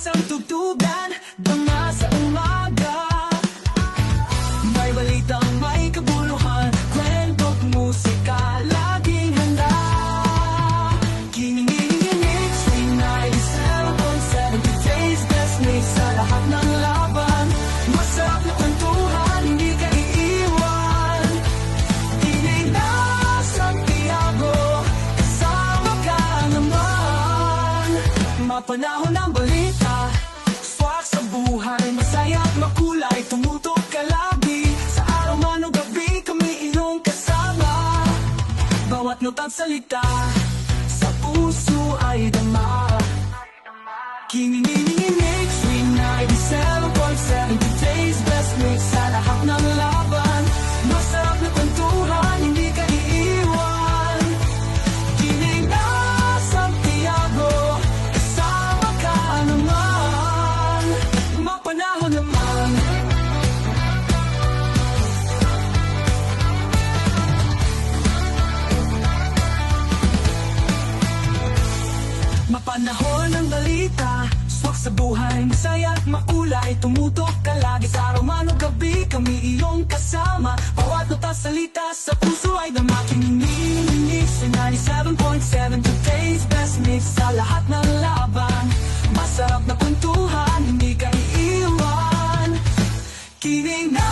Isang tugtugan, dama sa umaga. May balitang may kabuluhan, kwento't musika, laging handa. Kinikinig, Swing 97.7, today's best mix sa lahat ng laban. Masarap na kwentuhan, hindi ka iiwan. Kinig na Santiago, kasama ka naman. Mapanahon ng balita, swak sa buhay, masaya at makulay, tumutok ka lagi. Sa araw man o gabi, kami iyong kasama. Bawat nota't salita, sa puso ay dama. Kinikinig, Swing 97.7, today's best mix sa lahat ng laban. Masarap na kwentuhan, hindi ka iiwan. Kinig na Santiago, kasama ka naman. Mapanahon naman. Mapanahon ng balita, swak sa buhay, masaya at makulay, tumutok ka lagi. Sa araw man o gabi, kami iyong kasama. Bawat nota salita, sa puso ay dama. Kinikinig sa 97.7, today's best mix sa lahat ng laban. Masarap na kwentuhan, hindi ka iiwan. Kinig na